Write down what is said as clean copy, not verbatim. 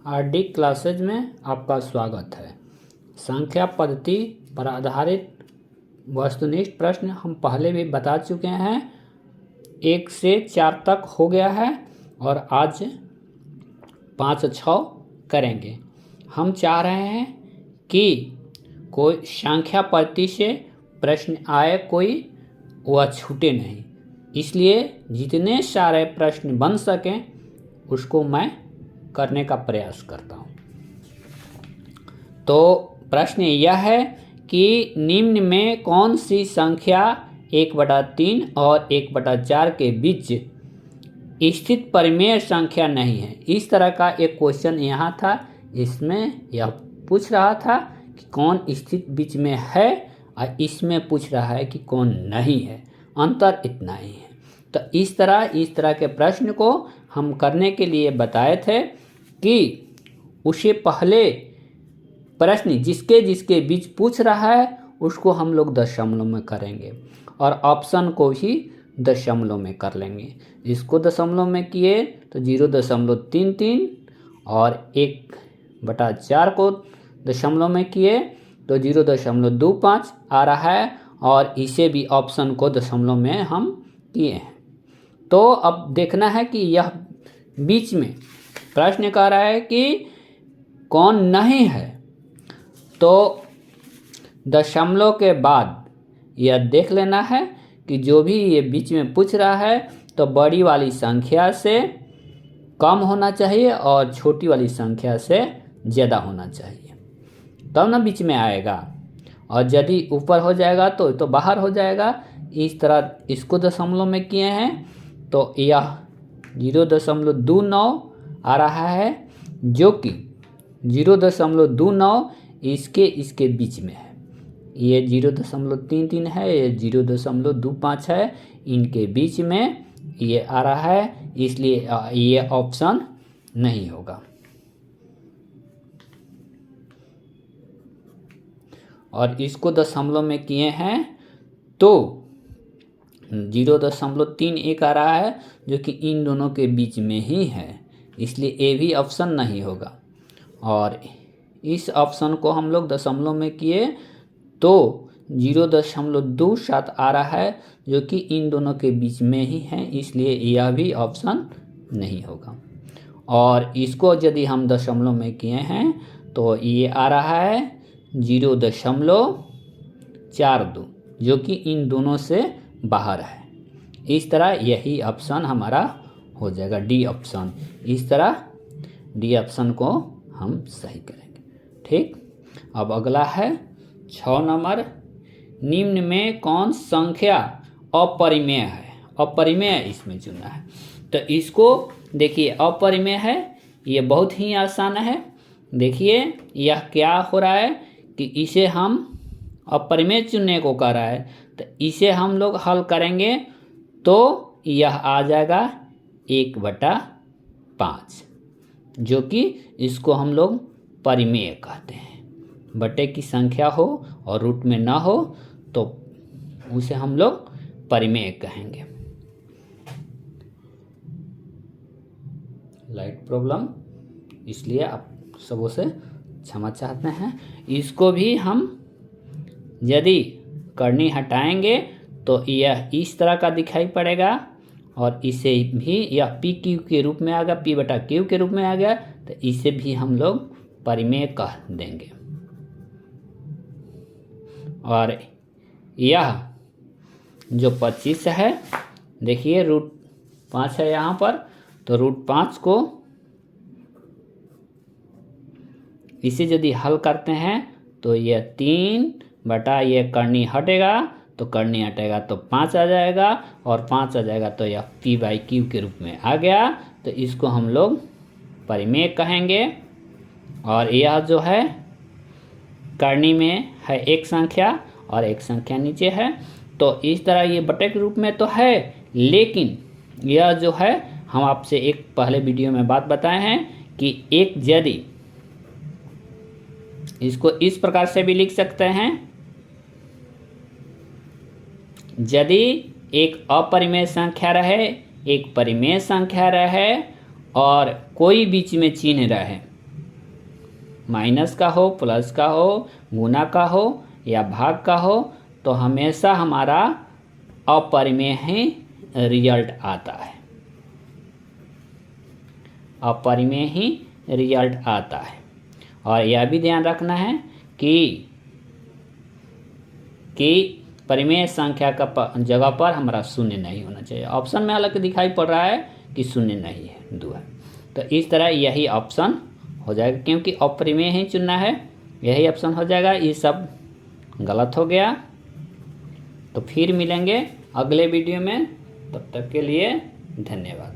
RD classes में आपका स्वागत है। संख्या पद्धति पर आधारित वस्तुनिष्ठ प्रश्न हम पहले भी बता चुके हैं। 1 से 4 तक हो गया है और आज 5-6 करेंगे। हम चाह रहे हैं कि कोई संख्या पद्धति से प्रश्न आए, कोई वह छूटे नहीं, इसलिए जितने सारे प्रश्न बन सकें उसको मैं करने का प्रयास करता हूँ। तो प्रश्न यह है कि निम्न में कौन सी संख्या 1/3 और 1/4 के बीच स्थित परिमेय संख्या नहीं है। इस तरह का एक क्वेश्चन यहाँ था। इसमें यह पूछ रहा था कि कौन स्थित बीच में है और इसमें पूछ रहा है कि कौन नहीं है। अंतर इतना ही है। तो इस तरह के प्रश्न को हम करने के लिए बताए थे कि उसे पहले प्रश्न जिसके बीच पूछ रहा है उसको हम लोग दशमलव में करेंगे और ऑप्शन को भी दशमलव में कर लेंगे। इसको दशमलव में किए तो 0.33 और 1/4 को दशमलव में किए तो 0.25 आ रहा है और इसे भी ऑप्शन को दशमलव में हम किए हैं। तो अब देखना है कि यह बीच में प्रश्न कह रहा है कि कौन नहीं है। तो दशमलव के बाद यह देख लेना है कि जो भी ये बीच में पूछ रहा है तो बड़ी वाली संख्या से कम होना चाहिए और छोटी वाली संख्या से ज़्यादा होना चाहिए, तब ना बीच में आएगा। और यदि ऊपर हो जाएगा तो बाहर हो जाएगा। इस तरह इसको दशमलव में किए हैं तो यह 0.29 आ रहा है, जो कि 0.29 इसके बीच में है। ये 0.33 है, ये 0.25 है, इनके बीच में ये आ रहा है, इसलिए ये ऑप्शन नहीं होगा। और इसको दशमलव में किए हैं तो 0.31 आ रहा है, जो कि इन दोनों के बीच में ही है, इसलिए ए भी ऑप्शन नहीं होगा। और इस ऑप्शन को हम लोग दशमलव में किए तो 0.27 आ रहा है, जो कि इन दोनों के बीच में ही है, इसलिए यह भी ऑप्शन नहीं होगा। और इसको यदि हम दशमलव में किए हैं तो ये आ रहा है 0.42, जो कि इन दोनों से बाहर है। इस तरह यही ऑप्शन हमारा हो जाएगा, डी ऑप्शन। इस तरह डी ऑप्शन को हम सही करेंगे। ठीक, अब अगला है 6 नंबर। निम्न में कौन संख्या अपरिमेय है? अपरिमेय इसमें चुना है। तो इसको देखिए, अपरिमेय है, ये बहुत ही आसान है। देखिए यह क्या हो रहा है कि इसे हम अपरिमेय चुनने को कह रहा है, तो इसे हम लोग हल करेंगे तो यह आ जाएगा 1/5, जो कि इसको हम लोग परिमेय कहते हैं। बटे की संख्या हो और रूट में ना हो तो उसे हम लोग परिमेय कहेंगे। लाइट प्रॉब्लम, इसलिए आप सबों से क्षमा चाहते हैं। इसको भी हम यदि करनी हटाएंगे तो यह इस तरह का दिखाई पड़ेगा और इसे भी यह PQ के रूप में आ गया, P/Q के रूप में आ गया, तो इसे भी हम लोग परिमेय कह देंगे। और यह जो 25 है, देखिए √5 है यहाँ पर, तो √5 को इसे यदि हल करते हैं तो यह 3 ये करनी हटेगा तो करनी हटेगा तो 5 आ जाएगा, और 5 आ जाएगा तो यह P/Q के रूप में आ गया, तो इसको हम लोग परिमेय कहेंगे। और यह जो है करनी में है एक संख्या और एक संख्या नीचे है, तो इस तरह ये बटे के रूप में तो है, लेकिन यह जो है हम आपसे एक पहले वीडियो में बात बताए हैं कि एक यदि इसको इस प्रकार से भी लिख सकते हैं, यदि एक अपरिमेय संख्या रहे, एक परिमेय संख्या रहे और कोई बीच में चिन्ह रहे, माइनस का हो, प्लस का हो, गुना का हो या भाग का हो, तो हमेशा हमारा अपरिमेय ही रिजल्ट आता है, अपरिमेय ही रिजल्ट आता है। और यह भी ध्यान रखना है कि परिमेय संख्या का जगह पर हमारा शून्य नहीं होना चाहिए। ऑप्शन में हालांकि दिखाई पड़ रहा है कि शून्य नहीं है, 2 है, तो इस तरह यही ऑप्शन हो जाएगा, क्योंकि अपरिमेय ही चुनना है, यही ऑप्शन हो जाएगा। ये सब गलत हो गया। तो फिर मिलेंगे अगले वीडियो में, तब तक के लिए धन्यवाद।